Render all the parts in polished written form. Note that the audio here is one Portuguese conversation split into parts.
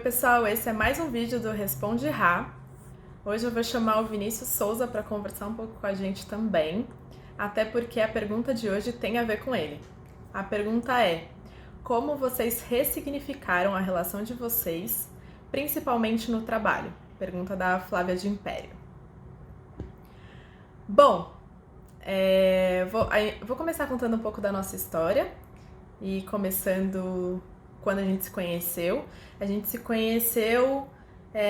Oi pessoal, esse é mais um vídeo do Responde Rá. Hoje eu vou chamar o Vinícius Souza para conversar um pouco com a gente também, até porque a pergunta de hoje tem a ver com ele. A pergunta é: como vocês ressignificaram a relação de vocês, principalmente no trabalho? Pergunta da Flávia de Império. Bom, vou começar contando um pouco da nossa história e começando quando a gente se conheceu. A gente se conheceu,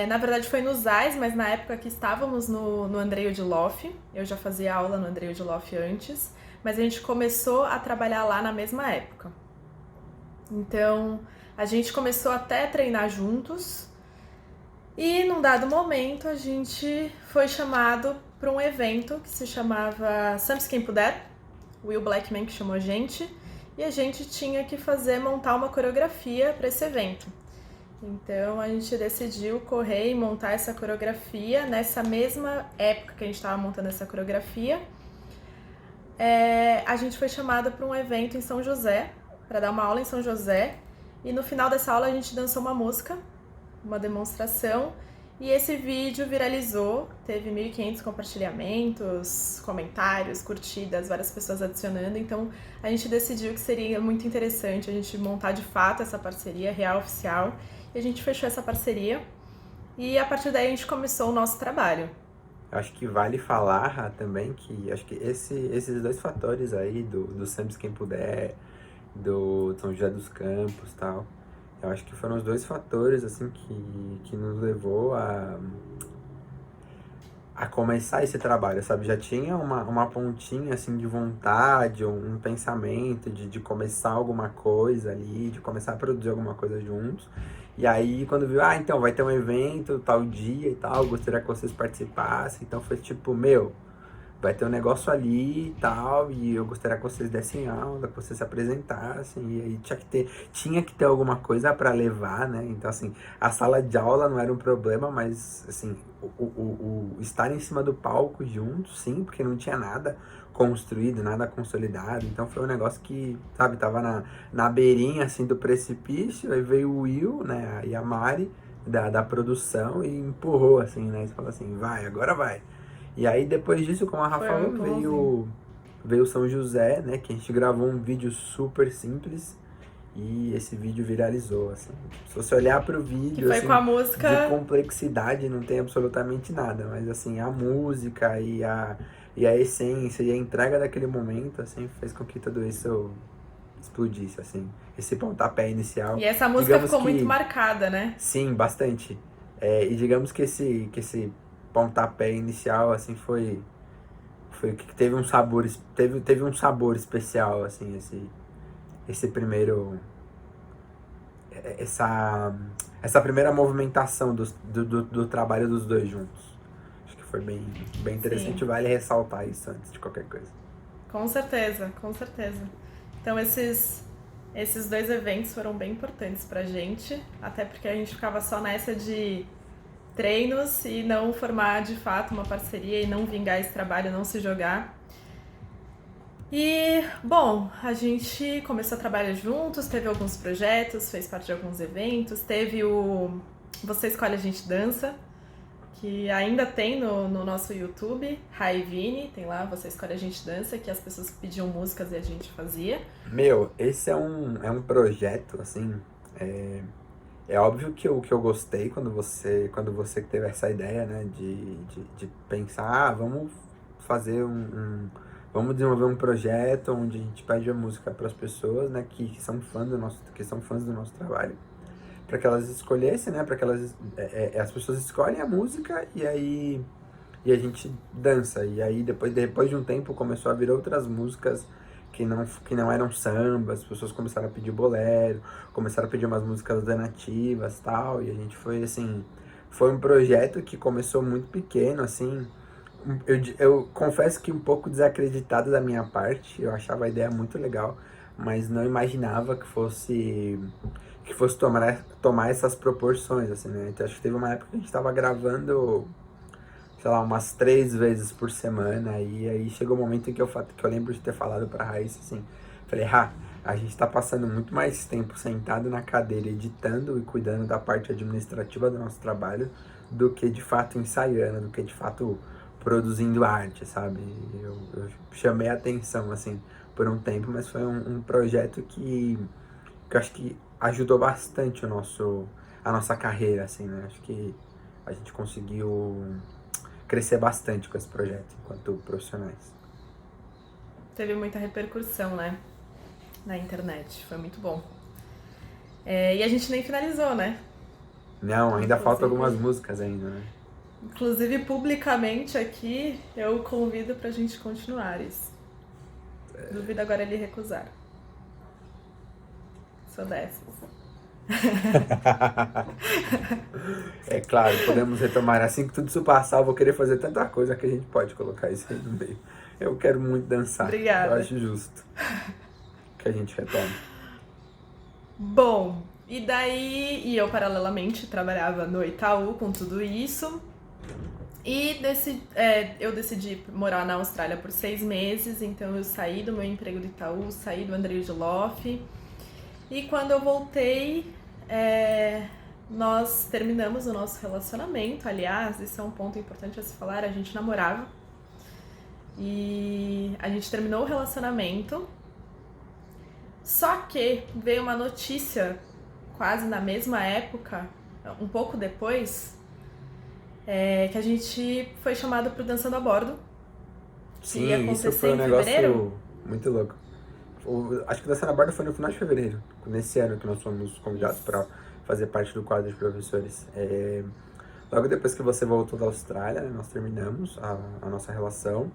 na verdade foi no ZAIS, mas na época que estávamos no Andreio de Loff. Eu já fazia aula no Andreio de Loff antes, mas a gente começou a trabalhar lá na mesma época. Então, a gente começou até a treinar juntos e num dado momento a gente foi chamado para um evento que se chamava Samps Quem Puder. O Will Blackman que chamou a gente. E a gente tinha que montar uma coreografia para esse evento. Então a gente decidiu correr e montar essa coreografia. Nessa mesma época que a gente estava montando essa coreografia, a gente foi chamada para um evento em São José, para dar uma aula em São José. E no final dessa aula a gente dançou uma música, uma demonstração. E esse vídeo viralizou, teve 1.500 compartilhamentos, comentários, curtidas, várias pessoas adicionando. Então a gente decidiu que seria muito interessante a gente montar de fato essa parceria real, oficial. E a gente fechou essa parceria e a partir daí a gente começou o nosso trabalho. Acho que vale falar também que acho que esses dois fatores aí, do Samps Quem Puder, do São José dos Campos e tal, eu acho que foram os dois fatores assim que nos levou a começar esse trabalho, sabe? Já tinha uma pontinha assim de vontade, um pensamento de começar alguma coisa ali, de começar a produzir alguma coisa juntos. E aí quando viu, então vai ter um evento tal dia e tal, gostaria que vocês participassem. Então foi tipo, vai ter um negócio ali e tal, e eu gostaria que vocês dessem aula, que vocês se apresentassem, e aí tinha que ter alguma coisa para levar, né? Então, assim, a sala de aula não era um problema, mas, assim, o estar em cima do palco juntos, sim, porque não tinha nada construído, nada consolidado, então foi um negócio que, sabe, tava na beirinha, assim, do precipício, aí veio o Will, né, e a Mari, da produção, e empurrou, assim, né, e falou assim, vai, agora vai. E aí depois disso, como a Rafa falou, veio São José, né? Que a gente gravou um vídeo super simples e esse vídeo viralizou, assim. Se você olhar pro vídeo, que foi assim, com a música... de complexidade não tem absolutamente nada, mas assim, a música e a essência e a entrega daquele momento, assim, fez com que tudo isso explodisse, assim. Esse pontapé inicial. E essa música ficou muito marcada, né? Sim, bastante. E digamos que esse pontapé inicial, assim, foi que teve um sabor, teve um sabor especial, assim, esse primeiro, essa primeira movimentação do trabalho dos dois juntos. Acho que foi bem interessante. Sim. Vale ressaltar isso antes de qualquer coisa. Com certeza, com certeza. Então esses dois eventos foram bem importantes pra gente, até porque a gente ficava só nessa de treinos e não formar de fato uma parceria e não vingar esse trabalho, não se jogar. E, bom, a gente começou a trabalhar juntos, teve alguns projetos, fez parte de alguns eventos, teve o Você Escolhe a Gente Dança, que ainda tem no nosso YouTube, Raivini, tem lá Você Escolhe a Gente Dança, que as pessoas pediam músicas e a gente fazia. Esse é um projeto, assim, é óbvio que eu gostei quando você teve essa ideia, né, de pensar, vamos fazer vamos desenvolver um projeto onde a gente pede a música para as pessoas, né, que são fãs do nosso trabalho, para que elas escolhessem, né, para que as pessoas escolhem a música e a gente dança. E aí depois de um tempo começou a vir outras músicas que não eram sambas, as pessoas começaram a pedir bolero, começaram a pedir umas músicas alternativas e tal, e a gente foi assim, foi um projeto que começou muito pequeno, assim, eu confesso que um pouco desacreditado da minha parte, eu achava a ideia muito legal, mas não imaginava que fosse tomar essas proporções, assim, né, então acho que teve uma época que a gente tava gravando, sei lá, umas 3 vezes por semana, e aí chegou um momento em que eu lembro de ter falado pra Raíssa, assim, Falei, a gente tá passando muito mais tempo sentado na cadeira editando e cuidando da parte administrativa do nosso trabalho do que de fato ensaiando, do que de fato produzindo arte, sabe? Eu chamei a atenção, assim, por um tempo, mas foi um projeto que eu acho que ajudou bastante a nossa carreira, assim, né? Acho que a gente conseguiu crescer bastante com esse projeto enquanto profissionais. Teve muita repercussão, né? Na internet. Foi muito bom. E a gente nem finalizou, né? Não, ainda faltam algumas Inclusive, músicas ainda, né? inclusive publicamente aqui, eu convido pra gente continuar isso. Duvido agora ele recusar. Sou dessas. É claro, podemos retomar. Assim que tudo isso passar, eu vou querer fazer tanta coisa que a gente pode colocar isso aí no meio. Eu quero muito dançar. Eu Obrigada. acho justo que a gente retome. Bom, e daí eu paralelamente trabalhava no Itaú com tudo isso. E eu decidi morar na Austrália por 6 meses, então eu saí do meu emprego do Itaú, saí do André de Loff. E quando eu voltei, nós terminamos o nosso relacionamento. Aliás, isso é um ponto importante a se falar, a gente namorava. E a gente terminou o relacionamento. Só que veio uma notícia quase na mesma época, um pouco depois, que a gente foi chamado pro Dançando a Bordo. Sim, ia isso acontecer foi um em negócio fevereiro. muito louco. Acho que o Dança na Borda foi no final de fevereiro, nesse ano que nós fomos convidados Isso. para fazer parte do quadro de professores. Logo depois que você voltou da Austrália, né, nós terminamos a nossa relação.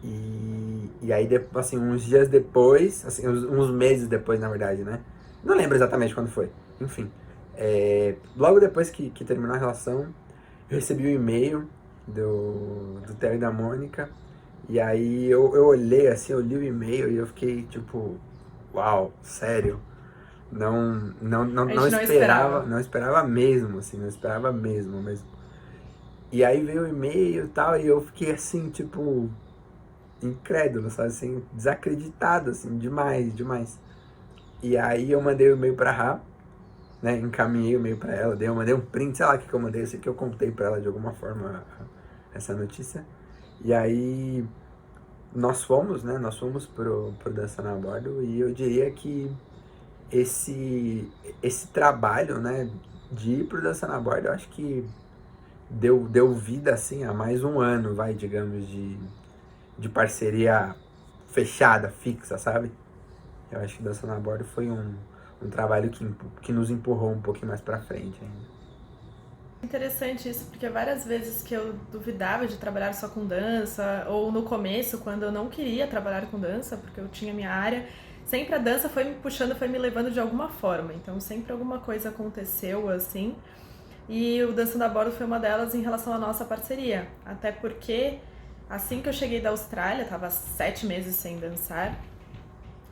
E aí, assim, uns dias depois, assim, uns meses depois, na verdade, né? Não lembro exatamente quando foi. Enfim, logo depois que terminou a relação, eu recebi um e-mail do Theo e da Mônica. E aí eu olhei assim, eu li o e-mail e eu fiquei tipo, uau, sério? A Não gente não esperava, esperava. não esperava mesmo, assim, não esperava mesmo. E aí veio o e-mail e tal, e eu fiquei assim, tipo, incrédulo, sabe, assim, desacreditado, assim, demais, demais. E aí eu mandei o e-mail pra Rá, né, encaminhei o e-mail pra ela, eu mandei um print, sei lá o que eu mandei, eu sei que eu contei pra ela de alguma forma essa notícia. E aí nós fomos pro Dança na Bordo, e eu diria que esse trabalho, né, de ir pro Dança na Bordo, eu acho que deu vida, assim, a mais um ano, vai, digamos, de parceria fechada, fixa, sabe? Eu acho que Dança na Bordo foi um trabalho que nos empurrou um pouquinho mais pra frente ainda. Interessante isso, porque várias vezes que eu duvidava de trabalhar só com dança, ou no começo, quando eu não queria trabalhar com dança, porque eu tinha minha área, sempre a dança foi me puxando, foi me levando de alguma forma. Então sempre alguma coisa aconteceu assim. E o Dançando a Bordo foi uma delas em relação à nossa parceria. Até porque assim que eu cheguei da Austrália, tava 7 meses sem dançar,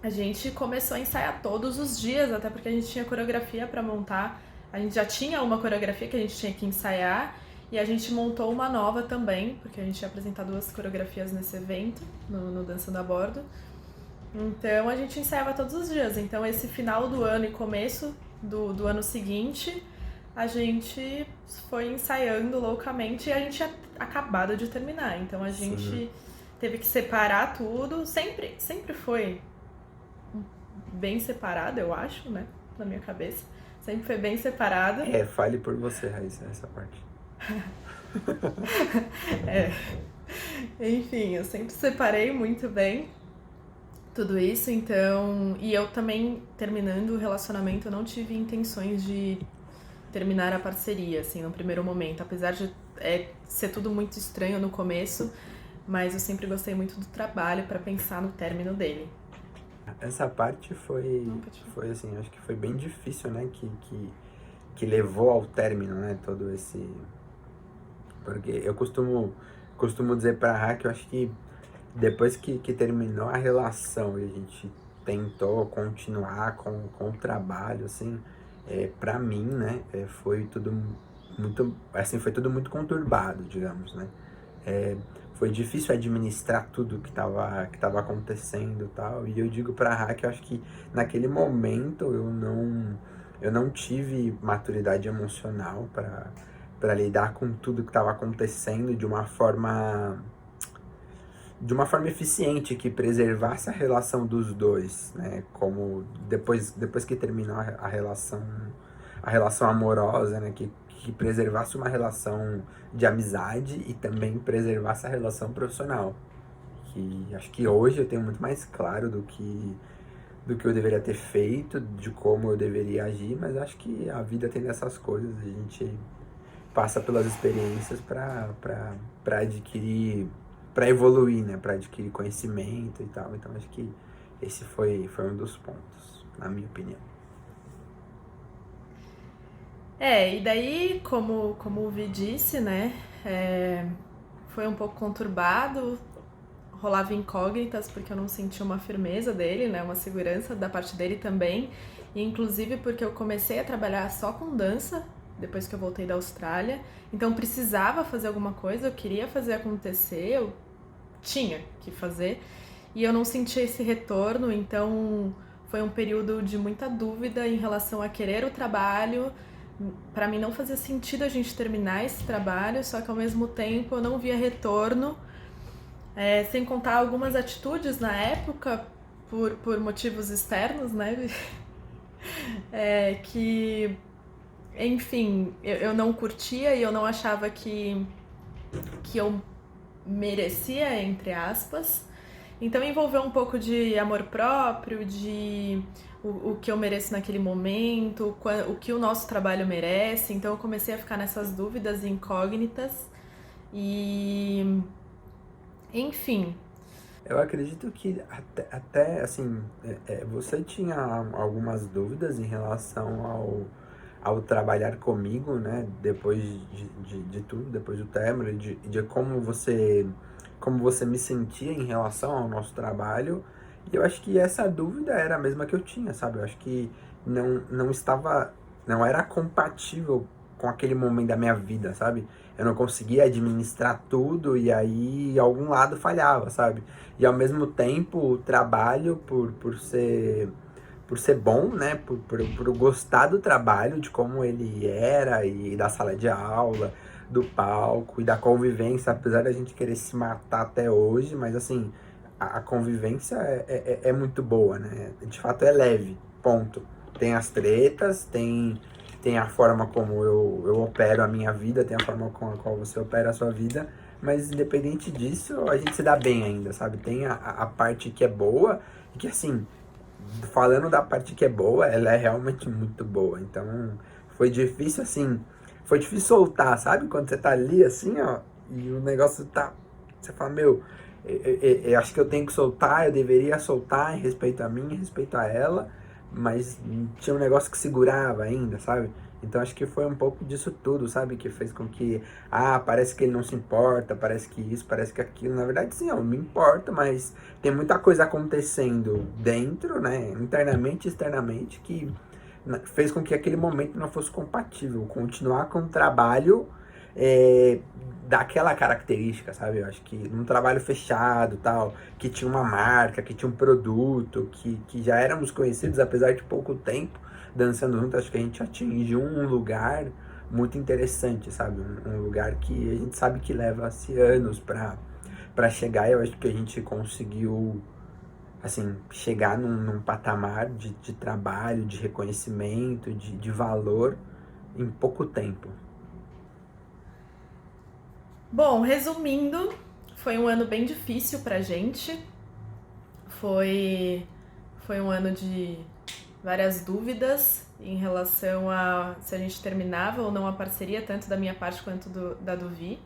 a gente começou a ensaiar todos os dias, até porque a gente tinha coreografia para montar. A gente já tinha uma coreografia que a gente tinha que ensaiar e a gente montou uma nova também, porque a gente ia apresentar 2 coreografias nesse evento, no Dançando a Bordo. Então a gente ensaiava todos os dias. Então esse final do ano e começo do ano seguinte, a gente foi ensaiando loucamente e a gente tinha acabado de terminar. Então a Sim. gente teve que separar tudo. Sempre foi bem separado, eu acho, né? Na minha cabeça. Sempre foi bem separado. Fale por você, Raíssa, essa parte. Enfim, eu sempre separei muito bem tudo isso, então. E eu também, terminando o relacionamento, eu não tive intenções de terminar a parceria, assim, no primeiro momento. Apesar de ser tudo muito estranho no começo, mas eu sempre gostei muito do trabalho para pensar no término dele. Essa parte foi Nunca tive. assim, acho que foi bem difícil, né, que levou ao término, né, todo esse... Porque eu costumo dizer pra Ra que eu acho que depois que terminou a relação e a gente tentou continuar com o trabalho, assim, pra mim, né, foi tudo muito, assim, foi tudo muito conturbado, digamos, né. foi difícil administrar tudo que tava acontecendo e tal. E eu digo pra Ra que eu acho que naquele momento eu não tive maturidade emocional para lidar com tudo que estava acontecendo de uma forma eficiente que preservasse a relação dos dois, né? Como depois que terminou a relação amorosa, né? Que preservasse uma relação de amizade e também preservasse a relação profissional. Que acho que hoje eu tenho muito mais claro do que eu deveria ter feito, de como eu deveria agir, mas acho que a vida tem dessas coisas, a gente passa pelas experiências para adquirir, para evoluir, né? Para adquirir conhecimento e tal. Então acho que esse foi um dos pontos, na minha opinião. E daí, como o Vi disse, né, foi um pouco conturbado, rolava incógnitas porque eu não sentia uma firmeza dele, né, uma segurança da parte dele também, e inclusive porque eu comecei a trabalhar só com dança depois que eu voltei da Austrália, então precisava fazer alguma coisa, eu queria fazer acontecer, eu tinha que fazer, e eu não sentia esse retorno, então foi um período de muita dúvida em relação a querer o trabalho. Para mim não fazia sentido a gente terminar esse trabalho, só que ao mesmo tempo eu não via retorno, sem contar algumas atitudes na época, por motivos externos, né? Que, enfim, eu não curtia e eu não achava que eu merecia, entre aspas. Então envolveu um pouco de amor próprio, de o que eu mereço naquele momento, o que o nosso trabalho merece. Então eu comecei a ficar nessas dúvidas incógnitas e, enfim. Eu acredito que até assim, você tinha algumas dúvidas em relação ao trabalhar comigo, né? Depois de tudo, depois do término, de como você me sentia em relação ao nosso trabalho. E eu acho que essa dúvida era a mesma que eu tinha, sabe? Eu acho que não era compatível com aquele momento da minha vida, sabe? Eu não conseguia administrar tudo e aí algum lado falhava, sabe? E ao mesmo tempo o trabalho por ser bom, né? Por gostar do trabalho, de como ele era e da sala de aula, do palco e da convivência, apesar da gente querer se matar até hoje, mas assim, a convivência é muito boa, né? De fato é leve, ponto. Tem as tretas, tem a forma como eu opero a minha vida, tem a forma com a qual você opera a sua vida, mas independente disso, a gente se dá bem ainda, sabe? Tem a parte que é boa, e que assim, falando da parte que é boa, ela é realmente muito boa. Então, foi difícil soltar, sabe? Quando você tá ali assim, ó, e o negócio tá. Você fala, meu, eu acho que eu tenho que soltar, eu deveria soltar em respeito a mim, em respeito a ela, mas tinha um negócio que segurava ainda, sabe? Então acho que foi um pouco disso tudo, sabe? Que fez com que, parece que ele não se importa, parece que isso, parece que aquilo. Na verdade, sim, eu me importo, mas tem muita coisa acontecendo dentro, né? Internamente e externamente, que fez com que aquele momento não fosse compatível. Continuar com o trabalho daquela característica, sabe? Eu acho que num trabalho fechado tal, que tinha uma marca, que tinha um produto, que já éramos conhecidos, apesar de pouco tempo dançando junto, acho que a gente atingiu um lugar muito interessante, sabe? Um lugar que a gente sabe que leva-se anos para chegar. Eu acho que a gente conseguiu, assim, chegar num patamar de trabalho, de reconhecimento, de valor em pouco tempo. Bom, resumindo, foi um ano bem difícil pra gente. Foi um ano de várias dúvidas em relação a se a gente terminava ou não a parceria, tanto da minha parte quanto da do Vi.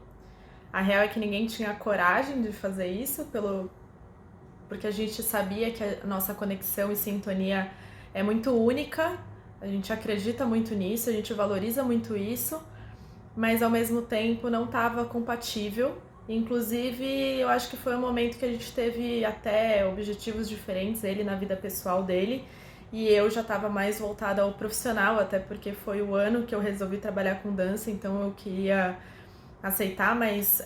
A real é que ninguém tinha coragem de fazer isso, porque a gente sabia que a nossa conexão e sintonia é muito única, a gente acredita muito nisso, a gente valoriza muito isso, mas ao mesmo tempo não estava compatível. Inclusive, eu acho que foi um momento que a gente teve até objetivos diferentes, ele na vida pessoal dele, e eu já estava mais voltada ao profissional, até porque foi o ano que eu resolvi trabalhar com dança, então eu queria aceitar mais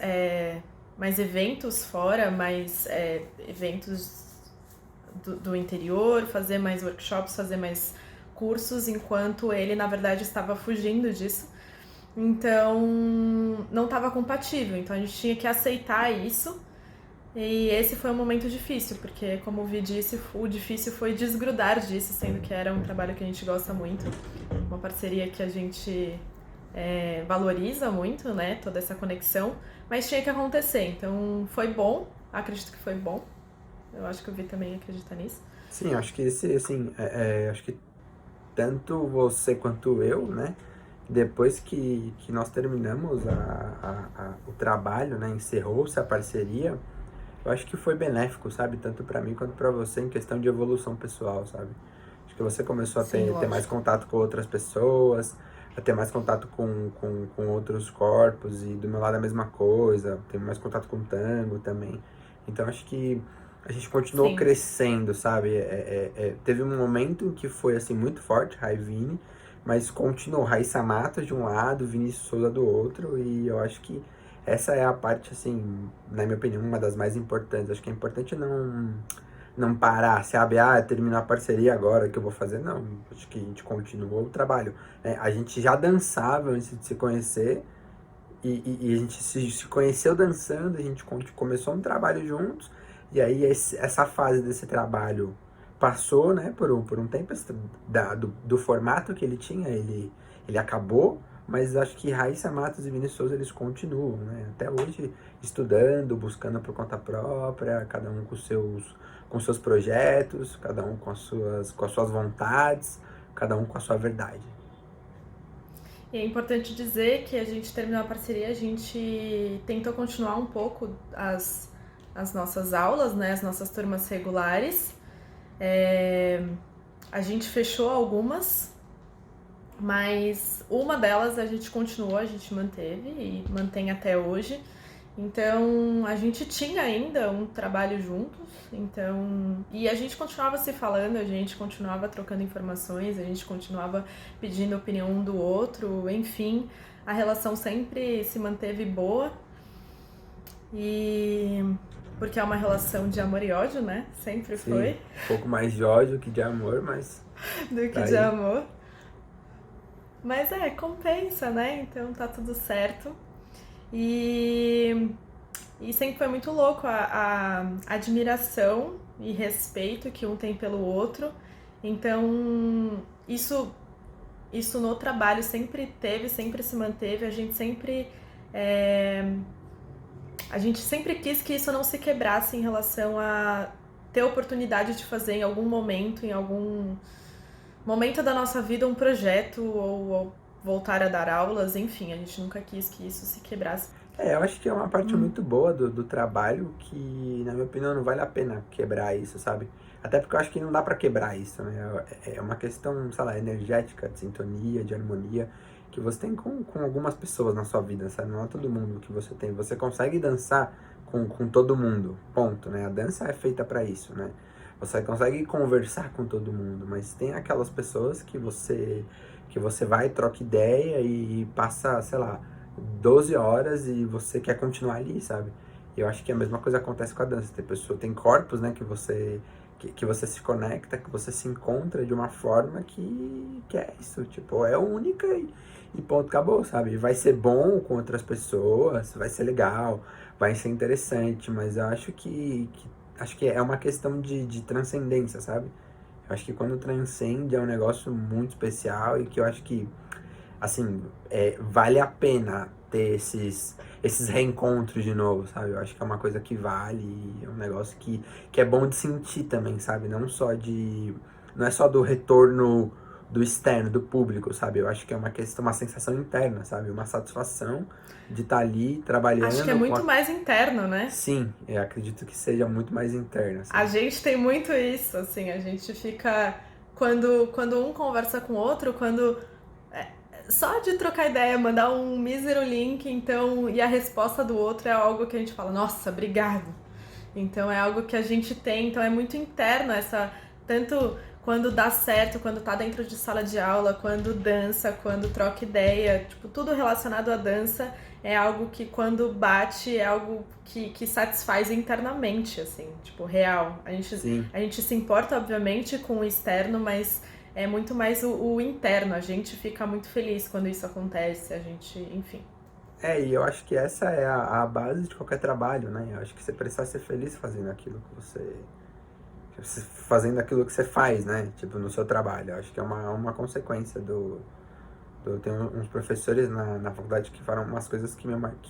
mais eventos fora, mais eventos do interior, fazer mais workshops, fazer mais cursos, enquanto ele, na verdade, estava fugindo disso. Então, não estava compatível. Então, a gente tinha que aceitar isso. E esse foi um momento difícil, porque, como o Vi disse, o difícil foi desgrudar disso, sendo que era um trabalho que a gente gosta muito, uma parceria que a gente valoriza muito, né, toda essa conexão, mas tinha que acontecer. Então, foi bom, acredito que foi bom. Eu acho que o Vi também acredita nisso. Sim, acho que acho que tanto você quanto eu, né? Depois que nós terminamos o trabalho, né? Encerrou-se a parceria, eu acho que foi benéfico, sabe? Tanto para mim quanto para você em questão de evolução pessoal, sabe? Acho que você começou a Sim, ter mais lógico. contato com outras pessoas, a ter mais contato com outros corpos, e do meu lado a mesma coisa, ter mais contato com o tango também. Então acho que a gente continuou Sim. crescendo, sabe? Teve um momento que foi assim muito forte, Raivini, mas continuou Raíssa Matos de um lado, Vinícius Souza do outro, e eu acho que essa é a parte, assim, na minha opinião, uma das mais importantes. Acho que é importante não parar, sabe? Ah, terminou a parceria agora, o que eu vou fazer? Não, acho que a gente continuou o trabalho, né? A gente já dançava antes de se conhecer, e a gente se conheceu dançando, a gente começou um trabalho juntos, e aí essa fase desse trabalho passou, né, por um tempo, do formato que ele tinha, ele acabou, mas acho que Raíssa Matos e Vinícius Souza, eles continuam, né, até hoje estudando, buscando por conta própria, cada um com seus projetos, cada um com as suas vontades, cada um com a sua verdade. E é importante dizer que a gente terminou a parceria, a gente tentou continuar um pouco as nossas aulas, né, as nossas turmas regulares. A gente fechou algumas, mas uma delas a gente continuou, a gente manteve e mantém até hoje. Então, a gente tinha ainda um trabalho juntos, então, e a gente continuava se falando, a gente continuava trocando informações, a gente continuava pedindo a opinião um do outro, enfim, a relação sempre se manteve boa. E porque é uma relação de amor e ódio, né? Sempre Sim, foi, um pouco mais de ódio que de amor, mas do que tá de aí. amor. Mas compensa, né? Então tá tudo certo. E E sempre foi muito louco a admiração e respeito que um tem pelo outro. Então, isso no trabalho sempre teve, sempre se manteve. A gente sempre quis que isso não se quebrasse em relação a ter oportunidade de fazer em algum momento, em algum momento da nossa vida, um projeto ou voltar a dar aulas, enfim, a gente nunca quis que isso se quebrasse. Eu acho que é uma parte muito boa do trabalho que, na minha opinião, não vale a pena quebrar isso, sabe? Até porque eu acho que não dá pra quebrar isso, né? É uma questão, sei lá, energética, de sintonia, de harmonia, que você tem com algumas pessoas na sua vida, sabe? Não é todo mundo que você tem. Você consegue dançar com todo mundo, ponto, né? A dança é feita pra isso, né? Você consegue conversar com todo mundo, mas tem aquelas pessoas que você vai, troca ideia e passa, sei lá, 12 horas e você quer continuar ali, sabe? Eu acho que a mesma coisa acontece com a dança. Tem corpos, né, que você se conecta, que você se encontra de uma forma que é isso, tipo, é única e ponto, acabou, sabe? Vai ser bom com outras pessoas, vai ser legal, vai ser interessante, mas eu acho acho que é uma questão de transcendência, sabe? Eu acho que quando transcende é um negócio muito especial e que eu acho que assim, vale a pena ter esses reencontros de novo, sabe? Eu acho que é uma coisa que vale, é um negócio que é bom de sentir também, sabe? Não é só do retorno do externo, do público, sabe? Eu acho que é uma questão, uma sensação interna, sabe? Uma satisfação de estar ali Acho que é trabalhando com muito a... mais interno, né? Sim, eu acredito que seja muito mais interna, A assim. gente tem muito isso, assim, a gente fica. Quando um conversa com o outro, quando. é, Só de trocar ideia, mandar um mísero link, então, e a resposta do outro é algo que a gente fala, nossa, obrigado. Então é algo que a gente tem, então é muito interno essa. Tanto quando dá certo, quando tá dentro de sala de aula, quando dança, quando troca ideia, tipo, tudo relacionado à dança é algo que quando bate é algo que satisfaz internamente, assim, tipo, real. Sim. A gente se importa, obviamente, com o externo, mas é muito mais o interno. A gente fica muito feliz quando isso acontece, a gente, enfim. E eu acho que essa é a base de qualquer trabalho, né? Eu acho que você precisa ser feliz fazendo aquilo que fazendo aquilo que você faz, né? Tipo, no seu trabalho. Eu acho que é uma consequência tem uns professores na faculdade que falaram umas coisas que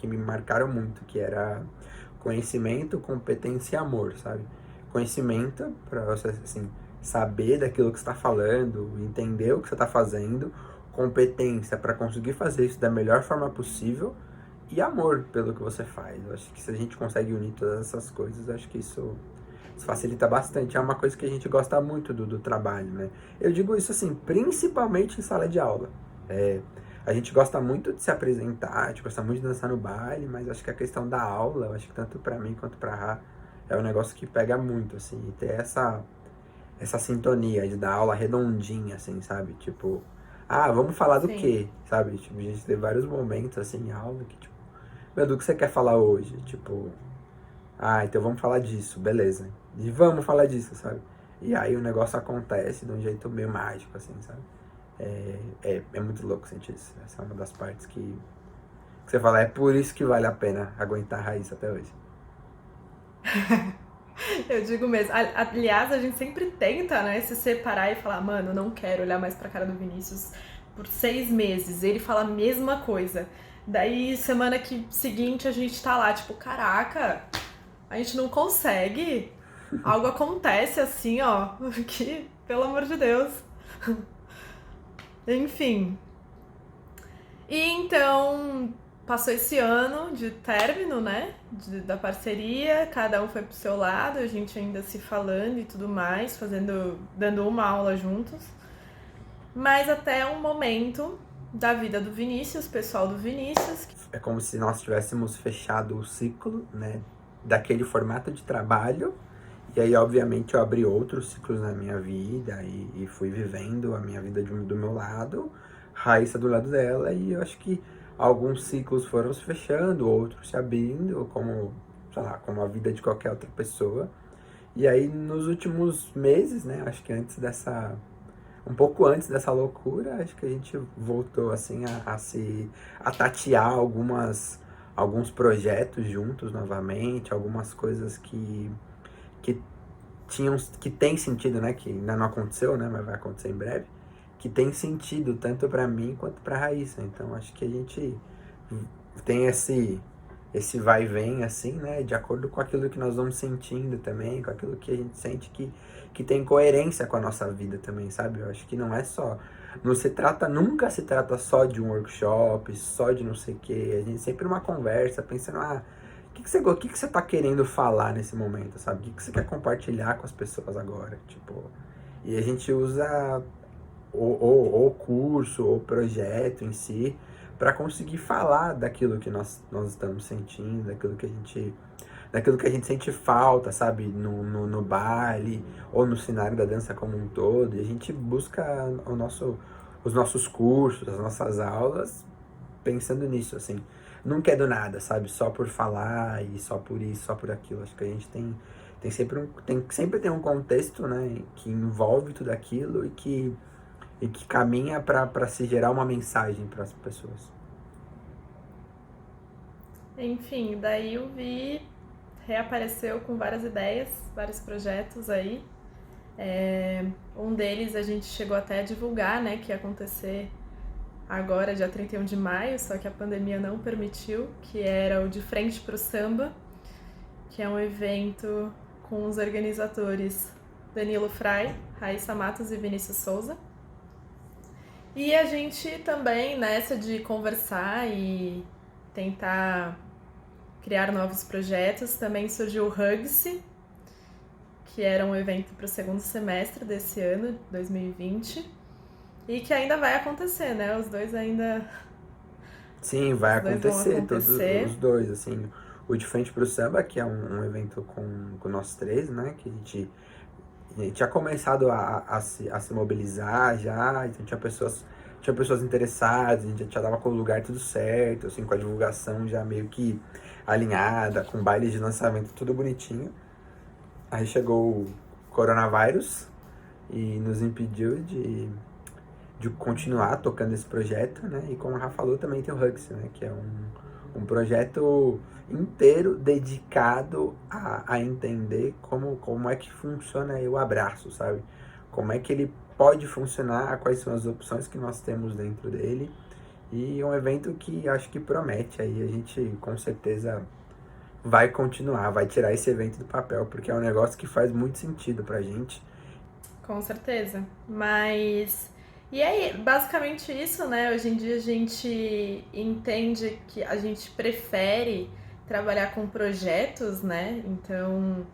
me marcaram muito, que era conhecimento, competência e amor, sabe? Conhecimento, para você, assim, saber daquilo que você está falando, entender o que você está fazendo, competência para conseguir fazer isso da melhor forma possível e amor pelo que você faz. Eu acho que se a gente consegue unir todas essas coisas, eu acho que isso facilita bastante. É uma coisa que a gente gosta muito do trabalho, né? Eu digo isso assim, principalmente em sala de aula. É, a gente gosta muito de se apresentar, a gente gosta muito de dançar no baile, mas acho que a questão da aula, eu acho que tanto pra mim quanto pra Rá, é um negócio que pega muito, assim, e ter essa sintonia de dar aula redondinha, assim, sabe? Tipo, vamos falar do Sim. quê? Sabe? Tipo, a gente tem vários momentos, assim, em aula que, tipo, meu, do que você quer falar hoje? Tipo, então vamos falar disso, beleza. E vamos falar disso, sabe? E aí o negócio acontece de um jeito meio mágico, assim, sabe? É muito louco sentir isso. Essa é uma das partes que você fala, é por isso que vale a pena aguentar a raiz até hoje. Eu digo mesmo. Aliás, a gente sempre tenta, né, se separar e falar, mano, não quero olhar mais pra cara do Vinícius por 6 meses. Ele fala a mesma coisa. Daí, semana seguinte, a gente tá lá, tipo, caraca, a gente não consegue. Algo acontece assim, ó, que, pelo amor de Deus. Enfim. E então, passou esse ano de término, né? Da parceria, cada um foi pro seu lado, a gente ainda se falando e tudo mais, dando uma aula juntos. Mas até um momento da vida do Vinícius, pessoal do Vinícius. É como se nós tivéssemos fechado o ciclo, né, daquele formato de trabalho. E aí, obviamente, eu abri outros ciclos na minha vida e fui vivendo a minha vida do meu lado, Raíssa do lado dela, e eu acho que alguns ciclos foram se fechando, outros se abrindo, como, sei lá, como a vida de qualquer outra pessoa. E aí, nos últimos meses, né, acho que um pouco antes dessa loucura, acho que a gente voltou, assim, a tatear alguns projetos juntos novamente, algumas coisas que que tem sentido, né? Que ainda não aconteceu, né? Mas vai acontecer em breve. Que tem sentido tanto pra mim quanto pra Raíssa. Então acho que a gente tem esse vai e vem, assim, né? De acordo com aquilo que nós vamos sentindo também, com aquilo que a gente sente que tem coerência com a nossa vida também, sabe? Eu acho que não é só. Nunca se trata só de um workshop, só de não sei o quê. A gente sempre numa conversa, pensando, o que você tá querendo falar nesse momento, sabe? O que você quer compartilhar com as pessoas agora, tipo... E a gente usa o curso, ou o projeto em si, para conseguir falar daquilo que nós estamos sentindo, daquilo que a gente sente falta, sabe? No baile, ou no cenário da dança como um todo. E a gente busca os nossos cursos, as nossas aulas, pensando nisso, assim. Nunca é do nada, sabe? Só por falar e só por isso, só por aquilo. Acho que a gente sempre tem um contexto, né, que envolve tudo aquilo e que caminha para se gerar uma mensagem para as pessoas. Enfim, daí o Vi reapareceu com várias ideias, vários projetos aí. Um deles a gente chegou até a divulgar, né, que ia acontecer agora, dia 31 de maio, só que a pandemia não permitiu, que era o De Frente pro Samba, que é um evento com os organizadores Danilo Frai, Raíssa Matos e Vinícius Souza. E a gente também, nessa de conversar e tentar criar novos projetos, também surgiu o Hugs, que era um evento para o segundo semestre desse ano, 2020, e que ainda vai acontecer, né? Os dois Sim, vai vão acontecer, todos acontecer. os dois, assim. O De Frente pro Samba, que é um evento com nós três, né? Que a gente tinha começado a se mobilizar já, então tinha tinha pessoas interessadas, a gente já tava com o lugar tudo certo, assim, com a divulgação já meio que alinhada, com baile de lançamento tudo bonitinho. Aí chegou o coronavírus e nos impediu de continuar tocando esse projeto, né? E como a Rafa falou, também tem o Hugs, né? Que é um projeto inteiro dedicado a entender como é que funciona aí o abraço, sabe? Como é que ele pode funcionar, quais são as opções que nós temos dentro dele. E é um evento que acho que promete aí, a gente com certeza vai continuar, vai tirar esse evento do papel, porque é um negócio que faz muito sentido pra gente. Com certeza. Mas. E é basicamente isso, né? Hoje em dia a gente entende que a gente prefere trabalhar com projetos, né? Então,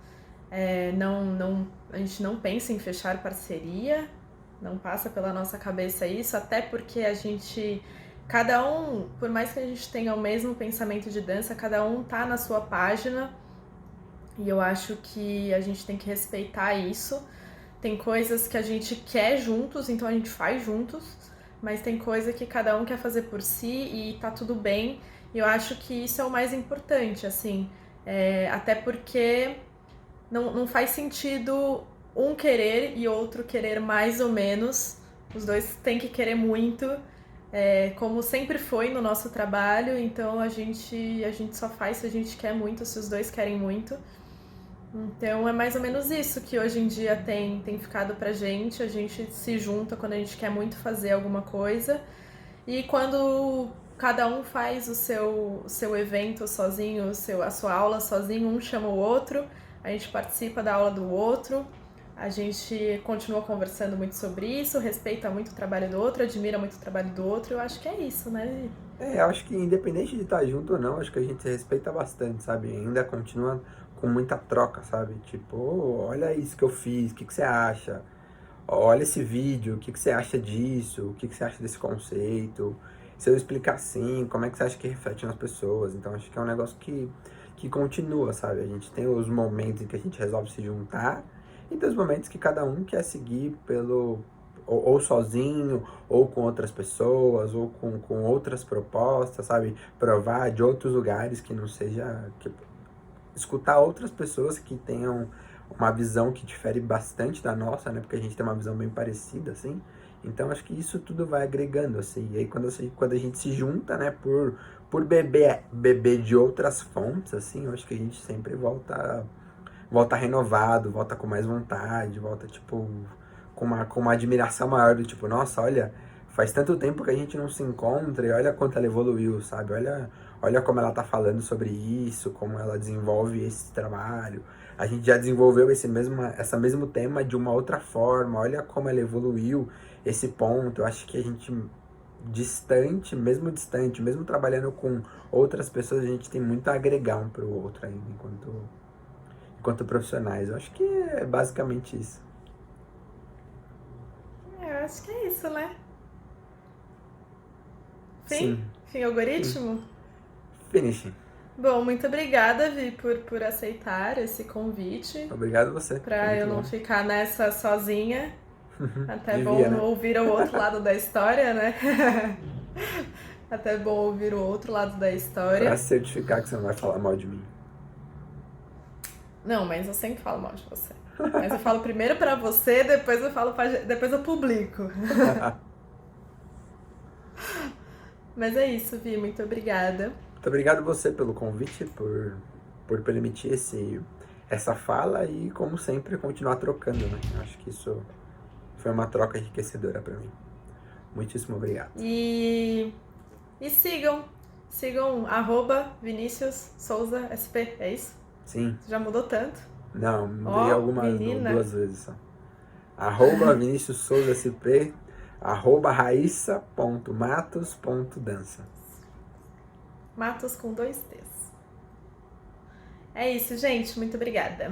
a gente não pensa em fechar parceria, não passa pela nossa cabeça isso, até porque a gente. Cada um, por mais que a gente tenha o mesmo pensamento de dança, cada um tá na sua página e eu acho que a gente tem que respeitar isso. Tem coisas que a gente quer juntos, então a gente faz juntos, mas tem coisa que cada um quer fazer por si e tá tudo bem. E eu acho que isso é o mais importante, assim, até porque não faz sentido um querer e outro querer mais ou menos. Os dois têm que querer muito, como sempre foi no nosso trabalho, então a gente só faz se a gente quer muito, se os dois querem muito. Então é mais ou menos isso que hoje em dia tem ficado pra gente. A gente se junta quando a gente quer muito fazer alguma coisa. E quando cada um faz o seu evento sozinho, a sua aula sozinho, um chama o outro, a gente participa da aula do outro, a gente continua conversando muito sobre isso, respeita muito o trabalho do outro, admira muito o trabalho do outro. Eu acho que é isso, né? Eu acho que independente de estar junto ou não, acho que a gente se respeita bastante, sabe? Ainda continua com muita troca, sabe? Tipo, "Ô, olha isso que eu fiz, o que que você acha? Olha esse vídeo, o que que você acha disso? O que que você acha desse conceito? Se eu explicar assim, como é que você acha que reflete nas pessoas?" Então acho que é um negócio que continua, sabe? A gente tem os momentos em que a gente resolve se juntar e tem os momentos que cada um quer seguir ou sozinho, ou com outras pessoas, ou com outras propostas, sabe? Provar de outros lugares que não seja... escutar outras pessoas que tenham uma visão que difere bastante da nossa, né? Porque a gente tem uma visão bem parecida, assim. Então, acho que isso tudo vai agregando, assim. E aí, quando a gente se junta, né? Por beber de outras fontes, assim, eu acho que a gente sempre volta renovado, volta com mais vontade, volta, tipo, com uma admiração maior do tipo, nossa, olha, faz tanto tempo que a gente não se encontra e olha quanto ela evoluiu, sabe? Olha como ela tá falando sobre isso, como ela desenvolve esse trabalho. A gente já desenvolveu essa mesmo tema de uma outra forma, olha como ela evoluiu esse ponto. Eu acho que a gente distante, mesmo trabalhando com outras pessoas, a gente tem muito a agregar um pro outro ainda, enquanto profissionais. Eu acho que é basicamente isso. Eu acho que é isso, né? Sim. Fim algoritmo? Finish. Bom, muito obrigada, Vi, por aceitar esse convite. Obrigado a você. Pra eu não ficar nessa sozinha. Até Devia, bom né? ouvir o outro lado da história, né? Até bom ouvir o outro lado da história. Pra certificar que você não vai falar mal de mim. Não, mas eu sempre falo mal de você. Mas eu falo primeiro pra você, depois eu publico. Mas é isso, Vi, muito obrigada. Muito obrigado a você pelo convite, por permitir essa fala e, como sempre, continuar trocando, né? Acho que isso foi uma troca enriquecedora pra mim. Muitíssimo obrigado. E sigam @Vinícius Souza SP, é isso? Sim. Já mudou tanto. Não, mudei duas vezes só. @Vinícius Souza SP, @raissa.matos.dança. Matos com 2 T's. É isso, gente. Muito obrigada.